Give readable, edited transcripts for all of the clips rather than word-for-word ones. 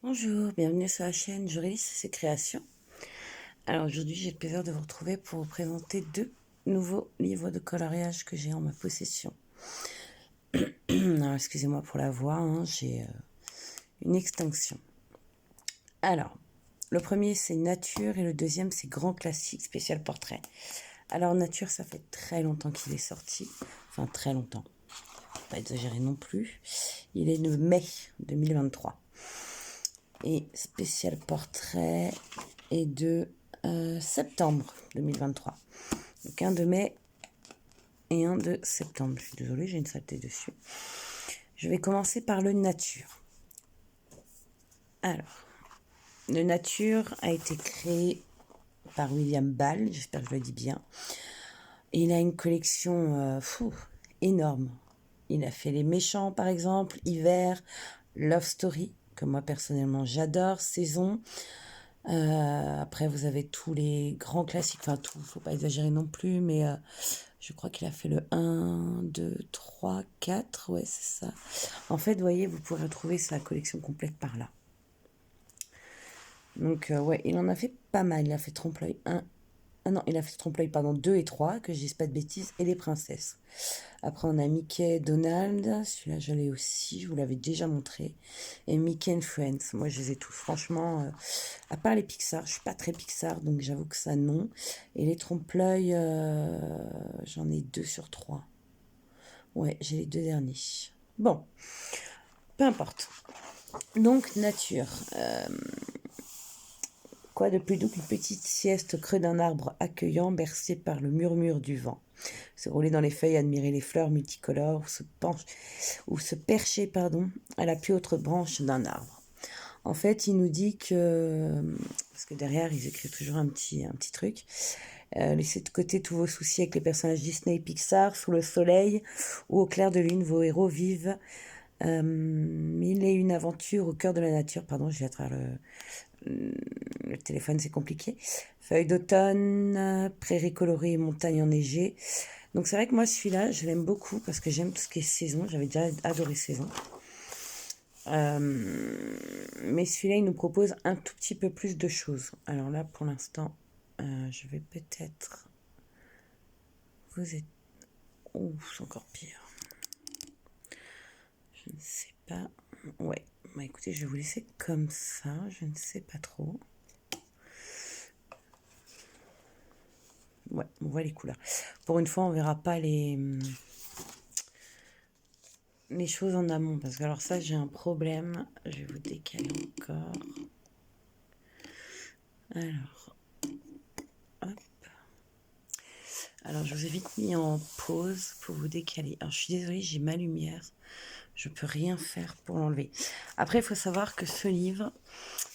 Bonjour, bienvenue sur la chaîne Joris et ses créations. Alors aujourd'hui, j'ai le plaisir de vous retrouver pour vous présenter deux nouveaux livres de coloriage que j'ai en ma possession. Alors excusez-moi pour la voix, j'ai une extinction. Alors, le premier c'est Nature et le deuxième c'est Grand Classique spécial portrait. Alors Nature, ça fait très longtemps qu'il est sorti, enfin très longtemps, pas exagérer non plus. Il est de mai 2023. Et spécial portrait est de septembre 2023. Donc un de mai et un de septembre. Je suis désolée, j'ai une saleté dessus. Je vais commencer par le Nature. Alors, le Nature a été créé par William Ball, j'espère que je le dis bien. Et il a une collection énorme. Il a fait Les Méchants, par exemple, Hiver, Love Story, que moi personnellement j'adore, Saison. Après, vous avez tous les grands classiques, enfin tout, faut pas exagérer non plus, mais je crois qu'il a fait le 1, 2, 3, 4, ouais, c'est ça. En fait, vous voyez, vous pourrez retrouver sa collection complète par là. Donc, ouais, il en a fait pas mal. Il a fait Trompe-l'œil 1, ah non, il a fait Trompe-l'œil, pardon, 2 et 3, que je dise pas de bêtises, et les princesses. Après, on a Mickey, Donald, celui-là, je l'ai aussi, je vous l'avais déjà montré. Et Mickey and Friends, moi, je les ai tous, franchement, à part les Pixar, je suis pas très Pixar, donc j'avoue que ça, non. Et les Trompe-l'œil, j'en ai 2 sur 3. Ouais, j'ai les deux derniers. Bon, peu importe. Donc, Nature. Quoi de plus doux qu'une petite sieste au creux d'un arbre accueillant, bercé par le murmure du vent. Se rouler dans les feuilles, admirer les fleurs multicolores, ou se percher à la plus haute branche d'un arbre. En fait, il nous dit que, parce que derrière, ils écrivent toujours un petit truc, laissez de côté tous vos soucis avec les personnages Disney et Pixar, sous le soleil ou au clair de lune, vos héros vivent mille et une aventures au cœur de la nature. Pardon, je vais à travers le téléphone, c'est compliqué. Feuilles d'automne, prairies colorées et montagnes enneigées. Donc c'est vrai que moi celui-là, je l'aime beaucoup parce que j'aime tout ce qui est saison. J'avais déjà adoré saison. Mais celui-là, il nous propose un tout petit peu plus de choses. Alors là, pour l'instant, je vais peut-être... Vous êtes... Ouh, c'est encore pire. Je ne sais pas. Ouais, bah écoutez, je vais vous laisser comme ça. Je ne sais pas trop. Ouais, on voit les couleurs. Pour une fois, on verra pas les choses en amont. Parce que alors ça, j'ai un problème. Je vais vous décaler encore. Alors, hop. Alors, je vous ai vite mis en pause pour vous décaler. Alors, je suis désolée, j'ai ma lumière. Je peux rien faire pour l'enlever. Après, il faut savoir que ce livre,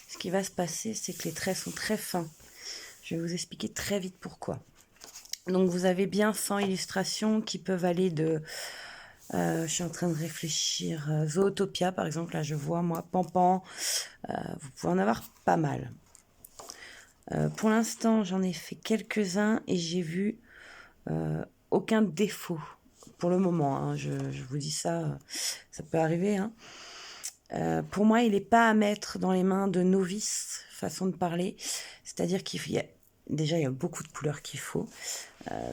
ce qui va se passer, c'est que les traits sont très fins. Je vais vous expliquer très vite pourquoi. Donc, vous avez bien 100 illustrations qui peuvent aller de... je suis en train de réfléchir. Zootopia, par exemple, là, je vois, moi, Pampan. Vous pouvez en avoir pas mal. Pour l'instant, j'en ai fait quelques-uns et j'ai vu aucun défaut pour le moment. Je vous dis ça, ça peut arriver. Pour moi, il n'est pas à mettre dans les mains de novices, façon de parler. C'est-à-dire qu'il y a déjà il y a beaucoup de couleurs qu'il faut.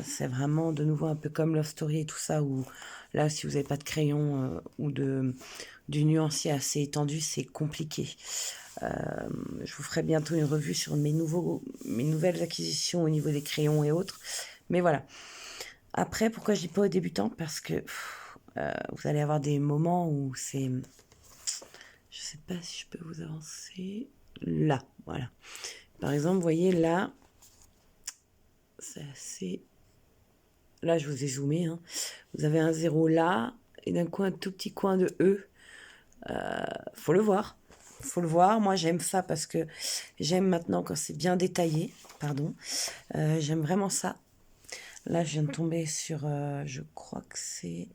C'est vraiment de nouveau un peu comme Love Story et tout ça où là, si vous n'avez pas de crayon ou du nuancier assez étendu, c'est compliqué. Je vous ferai bientôt une revue sur mes nouvelles acquisitions au niveau des crayons et autres. Mais voilà. Après, pourquoi je dis pas aux débutants? Parce que vous allez avoir des moments où c'est... Je sais pas si je peux vous avancer. Là, voilà. Par exemple, vous voyez là, c'est assez... Là, je vous ai zoomé. Vous avez un zéro là, et d'un coup, un tout petit coin de E. Faut le voir. Faut le voir. Moi, j'aime ça parce que j'aime maintenant quand c'est bien détaillé. Pardon. J'aime vraiment ça. Là, je viens de tomber sur... je crois que c'est...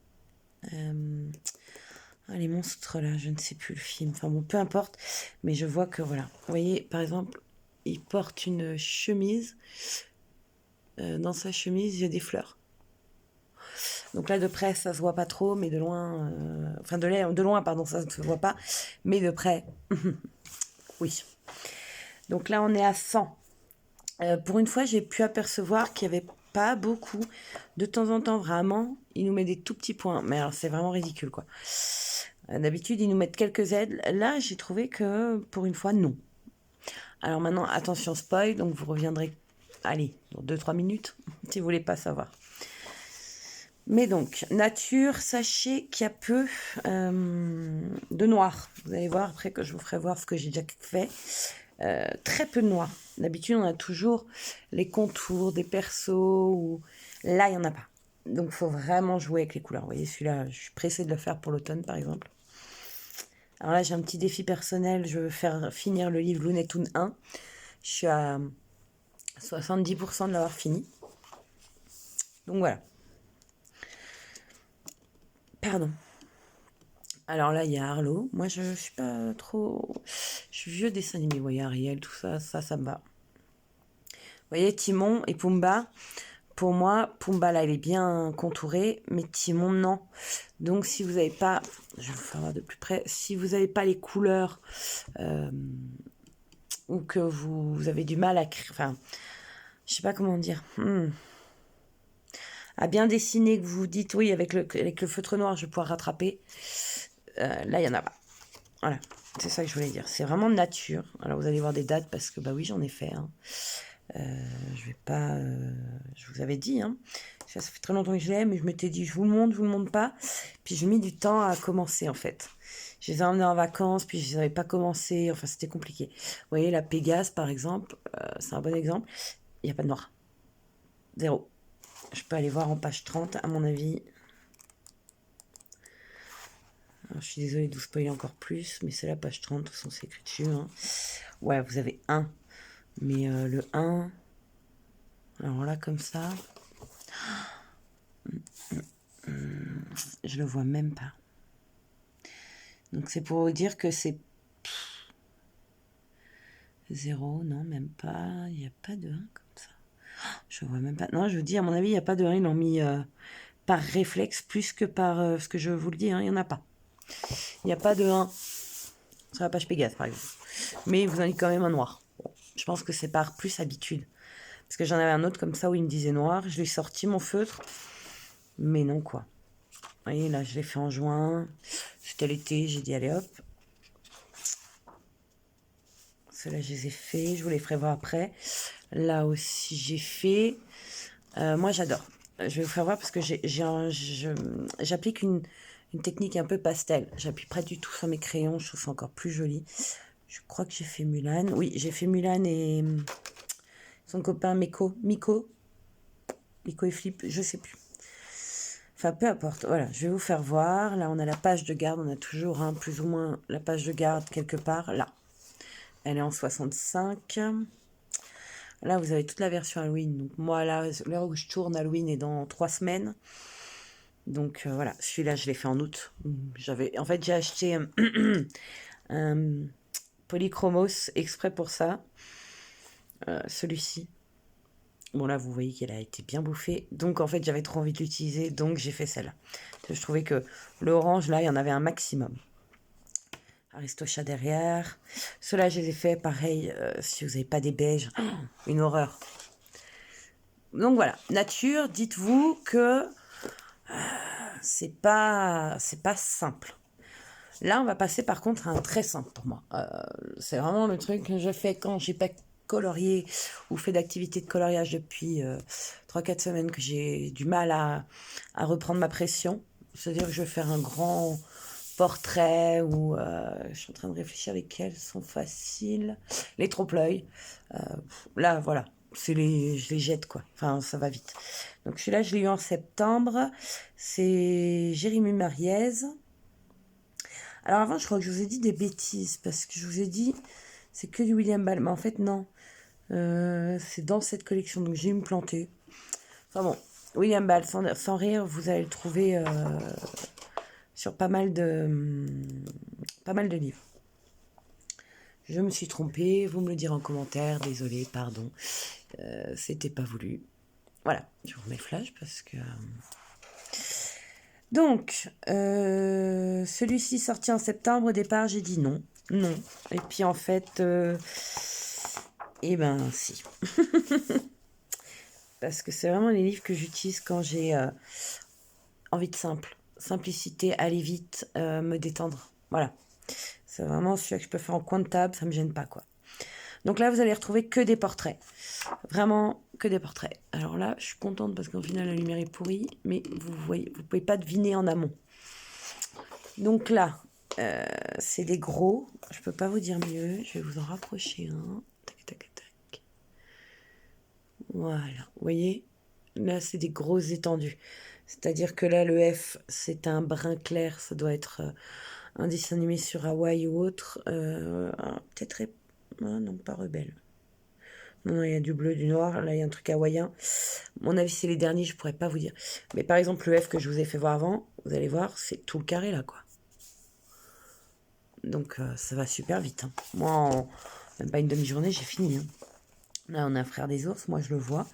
les monstres, là, je ne sais plus le film. Enfin bon, peu importe. Mais je vois que, voilà. Vous voyez, par exemple, il porte une chemise. Dans sa chemise, il y a des fleurs. Donc là, de près, ça se voit pas trop, mais de loin... Enfin, de loin, pardon, ça ne se voit pas. Mais de près, Oui. Donc là, on est à 100. Pour une fois, j'ai pu apercevoir qu'il n'y avait pas beaucoup. De temps en temps, vraiment, ils nous mettent des tout petits points. Mais alors, c'est vraiment ridicule, quoi. D'habitude, ils nous mettent quelques aides. Là, j'ai trouvé que, pour une fois, non. Alors maintenant, attention spoil, donc vous reviendrez, allez, dans 2-3 minutes, si vous voulez pas savoir. Mais donc, nature, sachez qu'il y a peu de noir. Vous allez voir après que je vous ferai voir ce que j'ai déjà fait. Très peu de noir. D'habitude, on a toujours les contours des persos. Ou... Là, il n'y en a pas. Donc, il faut vraiment jouer avec les couleurs. Vous voyez, celui-là, je suis pressée de le faire pour l'automne, par exemple. Alors là, j'ai un petit défi personnel. Je veux faire finir le livre Looney Tunes 1. Je suis à 70% de l'avoir fini. Donc voilà. Pardon. Alors là, il y a Arlo. Moi, je suis pas trop... Je suis vieux dessin animé. Vous voyez, Ariel, tout ça, ça me va. Vous voyez, Timon et Pumba. Pour moi, Pumba, là, il est bien contouré. Mais Timon, non. Donc, si vous n'avez pas... Je vais vous faire voir de plus près. Si vous n'avez pas les couleurs... ou que vous avez du mal à... Enfin, je sais pas comment dire. À bien dessiner, que vous vous dites, oui, avec le feutre noir, je vais pouvoir rattraper. Là, il n'y en a pas. Voilà, c'est ça que je voulais dire. C'est vraiment nature. Alors, vous allez voir des dates parce que, bah oui, j'en ai fait. Hein. Je vais pas... je vous avais dit, hein. Ça fait très longtemps que je l'ai, mais je m'étais dit, je vous le montre pas. Puis, j'ai mis du temps à commencer, en fait. Je les ai emmenés en vacances, puis je les avais pas commencé. Enfin, c'était compliqué. Vous voyez, la Pégase, par exemple, c'est un bon exemple. Il n'y a pas de noir. Zéro. Je peux aller voir en page 30, à mon avis. Alors, je suis désolée de vous spoiler encore plus, mais c'est la page 30, de toute façon c'est écrit dessus. Hein. Ouais, vous avez 1. Mais le 1, alors là, comme ça, je le vois même pas. Donc c'est pour vous dire que c'est 0, non, même pas. Il n'y a pas de 1 comme ça. Je vois même pas. Non, je vous dis, à mon avis, il n'y a pas de 1. Ils l'ont mis par réflexe plus que par ce que je vous le dis. Hein, il n'y en a pas. Il n'y a pas de 1 sur la page Pégase, par exemple. Mais il vous en dit quand même un noir. Bon, je pense que c'est par plus habitude. Parce que j'en avais un autre comme ça où il me disait noir. Je lui ai sorti mon feutre. Mais non, quoi. Vous voyez, là, je l'ai fait en juin. C'était l'été. J'ai dit, allez, hop. Ceux-là, je les ai faits. Je vous les ferai voir après. Là aussi, j'ai fait. Moi, j'adore. Je vais vous faire voir parce que j'applique une technique un peu pastel. J'appuie pas du tout sur mes crayons. Je trouve ça encore plus joli. Je crois que j'ai fait Mulan. Oui, j'ai fait Mulan et son copain Miko et Flip, je sais plus. Enfin, peu importe. Voilà, je vais vous faire voir. Là, on a la page de garde. On a toujours plus ou moins la page de garde quelque part. Là, elle est en 65. Là, vous avez toute la version Halloween. Donc moi, là, l'heure où je tourne, Halloween est dans 3 semaines. Donc voilà, celui-là, je l'ai fait en août. En fait, j'ai acheté un Polychromos exprès pour ça. Celui-ci. Bon, là, vous voyez qu'elle a été bien bouffée. Donc, en fait, j'avais trop envie de l'utiliser. Donc, j'ai fait celle-là. Je trouvais que l'orange, là, il y en avait un maximum. Aristocha derrière. Ceux-là, je les ai fait pareil. Si vous n'avez pas des beiges, une horreur. Donc, voilà. Nature, dites-vous que c'est pas simple. Là, on va passer par contre à un très simple pour moi. C'est vraiment le truc que je fais quand j'ai pas colorié ou fait d'activité de coloriage depuis 3-4 semaines que j'ai du mal à reprendre ma pression. C'est-à-dire que je vais faire un grand portrait ou je suis en train de réfléchir lesquels sont faciles. Les trompe-l'œil. Là, voilà. Je les jette, quoi. Enfin, ça va vite. Donc celui-là, je l'ai eu en septembre. C'est Jérémy Mariez. Alors avant, je crois que je vous ai dit des bêtises, parce que je vous ai dit, c'est que du William Ball. Mais en fait, non. C'est dans cette collection, donc j'ai eu me planter. Enfin bon, William Ball, sans rire, vous allez le trouver sur pas mal de livres. Je me suis trompée, vous me le direz en commentaire, désolé, pardon. C'était pas voulu. Voilà, je vous remets flash parce que... Donc, celui-ci sorti en septembre, au départ, j'ai dit non. Non. Et puis en fait, eh ben si. Parce que c'est vraiment les livres que j'utilise quand j'ai envie de simple. Simplicité, aller vite, me détendre. Voilà. C'est vraiment celui que je peux faire en coin de table, ça me gêne pas, quoi. Donc là, vous allez retrouver que des portraits. Vraiment que des portraits. Alors là, je suis contente parce qu'au final, la lumière est pourrie, mais vous voyez, vous pouvez pas deviner en amont. Donc là, c'est des gros. Je peux pas vous dire mieux. Je vais vous en rapprocher un. Tac, tac, tac. Voilà. Vous voyez? Là, c'est des grosses étendues. C'est-à-dire que là, le F, c'est un brun clair. Ça doit être un dessin animé sur Hawaï ou autre. Peut-être... Ah, non, pas Rebelle. Non, il y a du bleu, du noir. Là, il y a un truc hawaïen. À mon avis, c'est les derniers, je pourrais pas vous dire. Mais par exemple, le F que je vous ai fait voir avant, vous allez voir, c'est tout le carré là, quoi. Donc, ça va super vite. Hein. Moi, en même pas une demi-journée, j'ai fini. Hein. Là, on a un frère des ours, moi, je le vois.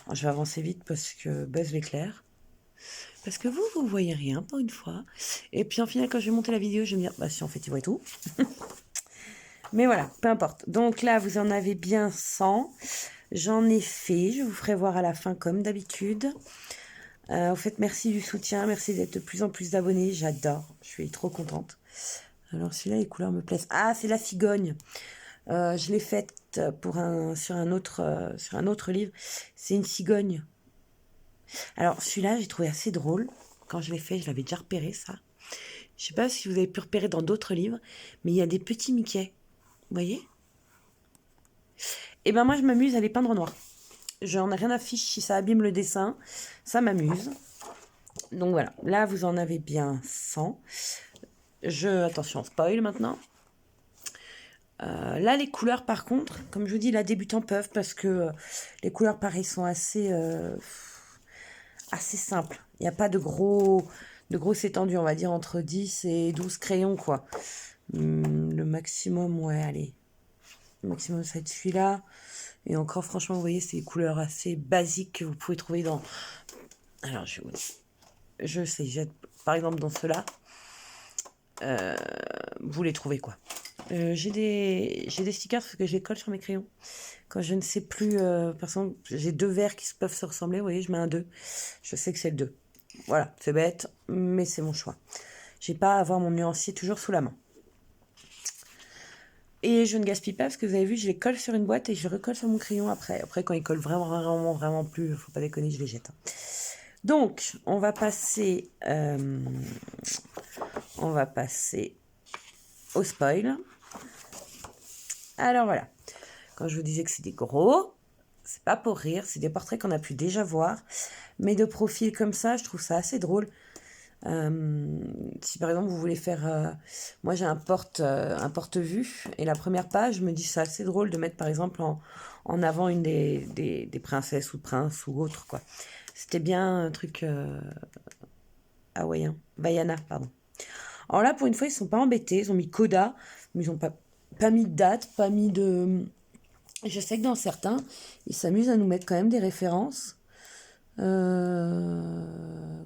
Alors, je vais avancer vite parce que Buzz l'éclair. Parce que vous voyez rien, pour une fois. Et puis, en final, quand je vais monter la vidéo, je vais me dire, bah si, en fait, il voit tout. Mais voilà, peu importe. Donc là, vous en avez bien 100. J'en ai fait. Je vous ferai voir à la fin, comme d'habitude. En fait, merci du soutien. Merci d'être de plus en plus d'abonnés. J'adore. Je suis trop contente. Alors, celui-là, les couleurs me plaisent. Ah, c'est la cigogne. Je l'ai faite sur un autre livre. C'est une cigogne. Alors, celui-là, j'ai trouvé assez drôle. Quand je l'ai fait, je l'avais déjà repéré, ça. Je sais pas si vous avez pu repérer dans d'autres livres, mais il y a des petits Mickey. Vous voyez? Et ben moi, je m'amuse à les peindre en noir. J'en ai rien à fiche si ça abîme le dessin. Ça m'amuse. Donc voilà. Là, vous en avez bien 100. Attention, spoil maintenant. Là, les couleurs, par contre, comme je vous dis, là, débutants peuvent parce que les couleurs, pareil, sont assez simples. Il n'y a pas de grosses étendues, on va dire, entre 10 et 12 crayons, quoi. Le maximum, ouais, allez. Le maximum, ça va être celui-là. Et encore, franchement, vous voyez, c'est des couleurs assez basiques que vous pouvez trouver dans... Alors, je sais, par exemple, dans ceux-là, vous les trouvez, quoi. J'ai des stickers parce que je les colle sur mes crayons. Quand je ne sais plus, par exemple, j'ai 2 verres qui peuvent se ressembler, vous voyez, je mets un 2. Je sais que c'est le 2. Voilà, c'est bête, mais c'est mon choix. J'ai pas à avoir mon nuancier toujours sous la main. Et je ne gaspille pas parce que vous avez vu, je les colle sur une boîte et je les recolle sur mon crayon après. Après, quand ils collent vraiment plus, faut pas déconner, je les jette. Donc, on va passer au spoil. Alors voilà, quand je vous disais que c'est des gros, c'est pas pour rire, c'est des portraits qu'on a pu déjà voir, mais de profil comme ça, je trouve ça assez drôle. Si par exemple vous voulez faire... moi j'ai un porte-vue, et la première page, je me dis c'est assez drôle de mettre par exemple en avant une des princesses ou princes ou autre, quoi. C'était bien un truc hawaïen, Vaiana, pardon. Alors là, pour une fois, ils ne sont pas embêtés, ils ont mis Coda, mais ils n'ont pas mis de date, pas mis de... Je sais que dans certains, ils s'amusent à nous mettre quand même des références.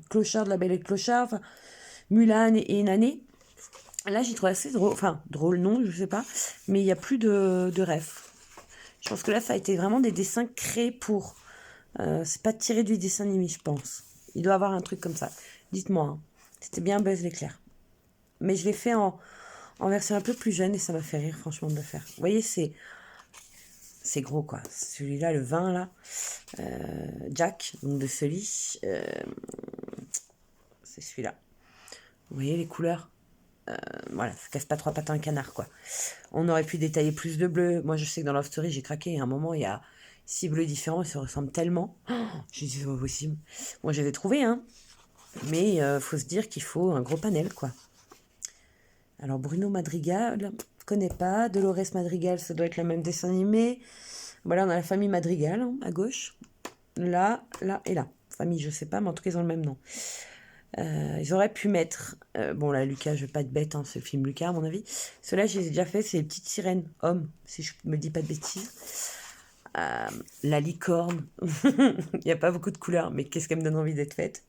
Clochard de la Belle et le Clochard, enfin, Mulan et Nané. Là, j'ai trouvé assez drôle. Enfin, drôle, non, je sais pas. Mais il n'y a plus de ref. Je pense que là, ça a été vraiment des dessins créés pour. C'est pas tiré du dessin animé, je pense. Il doit avoir un truc comme ça. Dites-moi. Hein. C'était bien Buzz l'éclair. Mais je l'ai fait en version un peu plus jeune et ça m'a fait rire, franchement, de le faire. Vous voyez, c'est gros, quoi. Celui-là, le 20, là. Jack, donc de ce lit. C'est celui-là. Vous voyez les couleurs? Voilà, ça casse pas 3 pattes à un canard, quoi. On aurait pu détailler plus de bleu. Moi, je sais que dans Love Story, j'ai craqué. À un moment, il y a 6 bleus différents, ils se ressemblent tellement. Oh, j'ai dit, c'est pas possible. Moi, je les ai trouvés, hein. Mais faut se dire qu'il faut un gros panel, quoi. Alors, Bruno Madrigal, je connais pas. Dolores Madrigal, ça doit être le même dessin animé. Voilà, on a la famille Madrigal, hein, à gauche. Là et là. Famille, je sais pas, mais en tout cas, ils ont le même nom. Ils auraient pu mettre... bon, là, Lucas, je vais pas être bête, hein, c'est le film Lucas, à mon avis. Ceux-là, je les ai déjà fait, c'est les petites sirènes, hommes, si je me dis pas de bêtises. La licorne. Il n'y a pas beaucoup de couleurs, mais qu'est-ce qu'elle me donne envie d'être faite.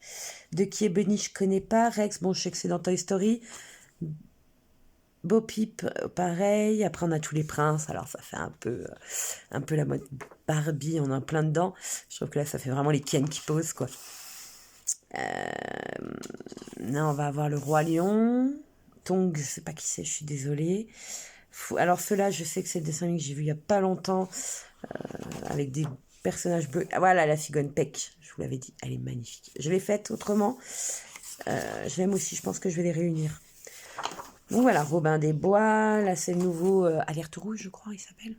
De qui est Bunny, je connais pas. Rex, bon, je sais que c'est dans Toy Story. Beau Pipe, pareil. Après, on a tous les princes. Alors, ça fait un peu la mode Barbie. On en a plein dedans. Je trouve que là, ça fait vraiment les Ken qui posent, quoi. Là, on va avoir le Roi Lion. Tong, je sais pas qui c'est, je suis désolée. Alors, ceux-là, je sais que c'est le dessin animé que j'ai vu il y a pas longtemps. Avec des personnages bleus. Ah, voilà, la Cigogne Peck. Je vous l'avais dit. Elle est magnifique. Je l'ai faite autrement. Je l'aime aussi. Je pense que je vais les réunir. Donc voilà, Robin des Bois, là c'est le nouveau Alerte Rouge, je crois, il s'appelle.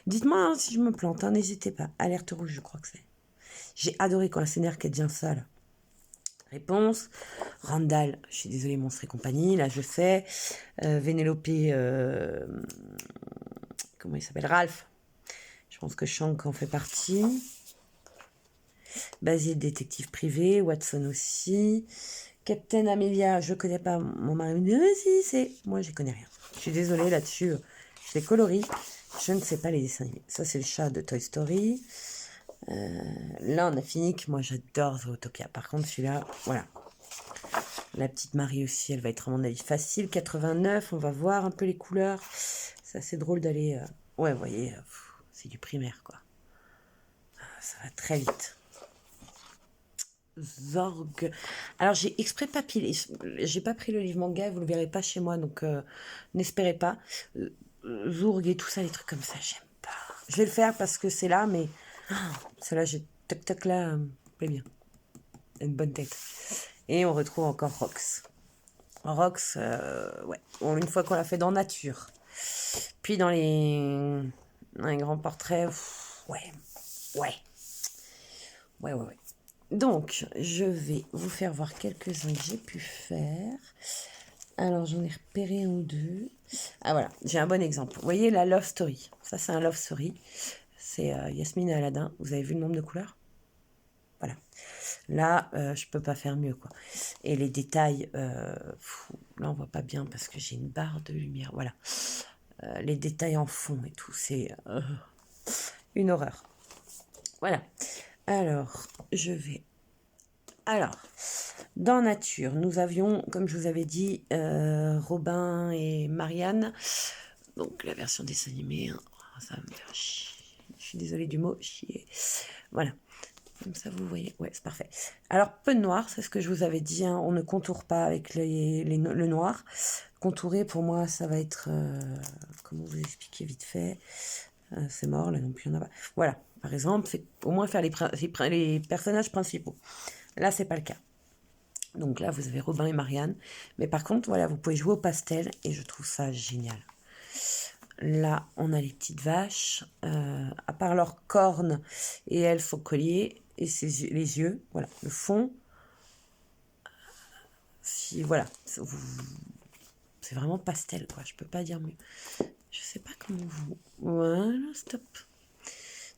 Dites-moi hein, si je me plante, hein, n'hésitez pas. Alerte Rouge, je crois que c'est. J'ai adoré quand la scénaire qui devient ça, là. Réponse, Randall, je suis désolée, Monstre et compagnie, là je sais. Vénélope, comment il s'appelle, Ralph. Je pense que Shank en fait partie. Basile, détective privé, Watson aussi. Captain Amelia, je connais pas. Mon mari me dit, si, c'est. Moi, je connais rien. Je suis désolée là-dessus. Je les coloris. Je ne sais pas les dessins animés. Ça, c'est le chat de Toy Story. Là, on a fini que moi, j'adore Zootopia. Par contre, celui-là, voilà. La petite Marie aussi, elle va être, à mon avis, facile. 89, on va voir un peu les couleurs. C'est assez drôle d'aller... Ouais, vous voyez, c'est du primaire, quoi. Ça va très vite. Zorg. Alors j'ai exprès pas pilé, j'ai pas pris le livre manga, vous le verrez pas chez moi, donc n'espérez pas. Zorg et tout ça, les trucs comme ça, j'aime pas. Je vais le faire parce que c'est là, mais celle-là, j'ai toc toc là, plaît bien. Une bonne tête. Et on retrouve encore Rox. Rox, ouais, une fois qu'on l'a fait dans Nature. Puis dans les grands portraits, ouais. Donc, je vais vous faire voir quelques-uns que j'ai pu faire. Alors, j'en ai repéré un ou deux. Ah voilà, j'ai un bon exemple. Vous voyez la Love Story. Ça, c'est un Love Story. C'est Yasmine et Aladdin. Vous avez vu le nombre de couleurs? Voilà. Là, je peux pas faire mieux, quoi. Et les détails, là, on voit pas bien parce que j'ai une barre de lumière. Voilà. Les détails en fond et tout, c'est une horreur. Voilà. Alors, je vais... Alors, dans Nature, nous avions, comme je vous avais dit, Robin et Marianne. Donc, la version dessin animé. Hein. Oh, ça va me faire chier. Je suis désolée du mot, chier. Voilà. Comme ça, vous voyez. Ouais, c'est parfait. Alors, peu de noir, c'est ce que je vous avais dit. Hein. On ne contourne pas avec le noir. Contourer, pour moi, ça va être... comment vous expliquer vite fait c'est mort, là non plus, il n'y en a pas. Voilà, par exemple, c'est au moins faire les personnages principaux. Là, c'est pas le cas. Donc là, vous avez Robin et Marianne. Mais par contre, voilà, vous pouvez jouer au pastel et je trouve ça génial. Là, on a les petites vaches. À part leurs cornes et elles, son collier et les yeux. Voilà, le fond. Si, voilà, c'est vraiment pastel, quoi. Je peux pas dire mieux. Je sais pas comment vous... Voilà, stop.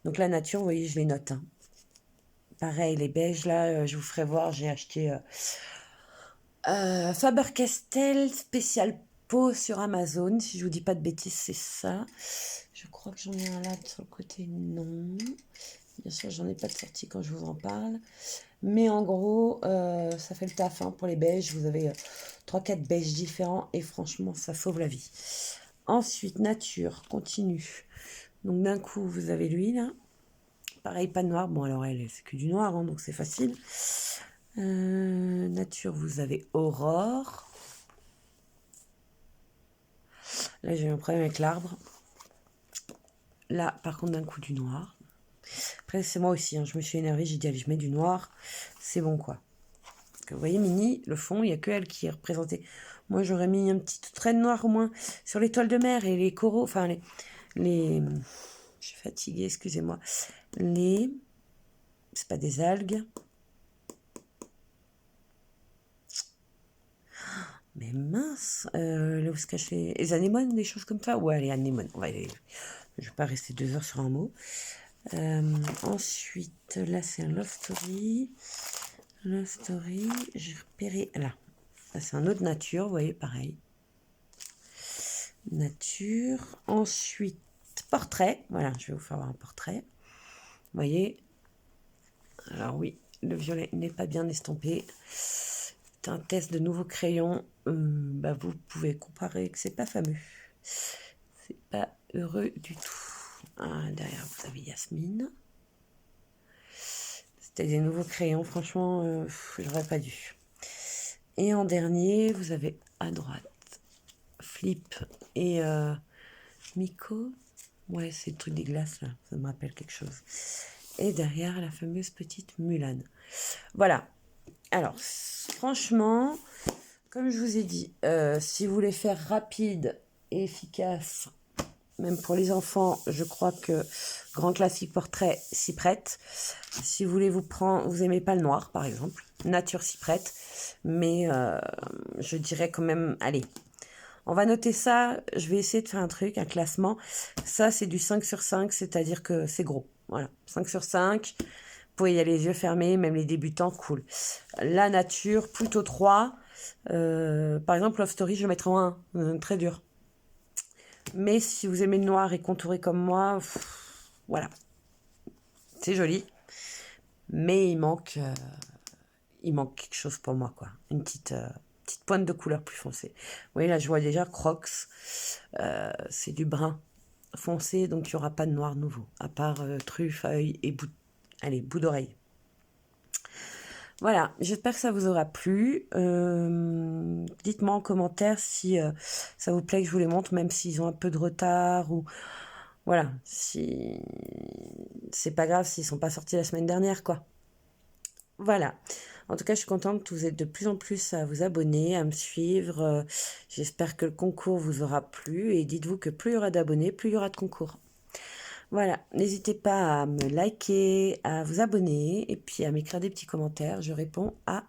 Donc la nature, vous voyez, je les note. Hein. Pareil, les beiges, là, je vous ferai voir, j'ai acheté Faber-Castell spécial peau sur Amazon. Si je vous dis pas de bêtises, c'est ça. Je crois que j'en ai un là sur le côté, non. Bien sûr, j'en ai pas de sortie quand je vous en parle. Mais en gros, ça fait le taf hein, pour les beiges. Vous avez 3-4 beiges différents et franchement, ça sauve la vie. Ensuite, nature, continue. Donc d'un coup, vous avez lui là. Pareil, pas de noir. Bon, alors elle, c'est que du noir, hein, donc c'est facile. Nature, vous avez Aurore. Là, j'ai eu un problème avec l'arbre. Là, par contre, d'un coup, du noir. Après, c'est moi aussi. Hein, je me suis énervée. J'ai dit, allez, je mets du noir. C'est bon, quoi. Vous voyez, Minnie, le fond, il n'y a que elle qui est représentée. Moi, j'aurais mis un petit trait de noir au moins sur les toiles de mer et les coraux. Enfin, les... Je suis fatiguée, excusez-moi. C'est pas des algues. Mais mince, là où se cachent les anémones, des choses comme ça. Ouais, les anémones. Je vais pas rester 2 heures sur un mot. Ensuite, là, c'est un Love Story. Love Story, j'ai repéré là. Là, c'est un autre nature, vous voyez, pareil. Nature. Ensuite, portrait. Voilà, je vais vous faire voir un portrait. Vous voyez. Alors oui, le violet n'est pas bien estampé. C'est un test de nouveau crayon. bah, vous pouvez comparer que c'est pas fameux. C'est pas heureux du tout. Ah, derrière, vous avez Yasmine. C'était des nouveaux crayons, franchement, j'aurais pas dû. Et en dernier, vous avez à droite Flip et Miko. Ouais, c'est le truc des glaces là, ça me rappelle quelque chose. Et derrière, la fameuse petite Mulan. Voilà. Alors, franchement, comme je vous ai dit, si vous voulez faire rapide et efficace, même pour les enfants, je crois que Grand Classique Portrait s'y prête. Si vous voulez vous aimez pas le noir, par exemple, Nature s'y prête. Mais je dirais quand même, allez, on va noter ça. Je vais essayer de faire un truc, un classement. Ça, c'est du 5 sur 5, c'est-à-dire que c'est gros. Voilà, 5 sur 5. Vous pouvez y aller les yeux fermés, même les débutants, cool. La nature, plutôt 3. Par exemple, Love Story, je le mettrai en 1. Très dur. Mais si vous aimez le noir et contouré comme moi, voilà. C'est joli. Mais il manque quelque chose pour moi, quoi. Une petite pointe de couleur plus foncée. Vous voyez, là, je vois déjà Crocs. C'est du brun foncé, donc il n'y aura pas de noir nouveau, à part truffe, œil et bout d'oreille. Voilà, j'espère que ça vous aura plu. Dites-moi en commentaire si ça vous plaît que je vous les montre, même s'ils ont un peu de retard ou voilà, si c'est pas grave s'ils sont pas sortis la semaine dernière, quoi. Voilà. En tout cas, je suis contente que vous êtes de plus en plus à vous abonner, à me suivre. J'espère que le concours vous aura plu et dites-vous que plus il y aura d'abonnés, plus il y aura de concours. Voilà, n'hésitez pas à me liker, à vous abonner et puis à m'écrire des petits commentaires. Je réponds à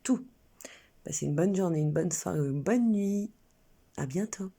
tout. Passez une bonne journée, une bonne soirée, une bonne nuit. À bientôt.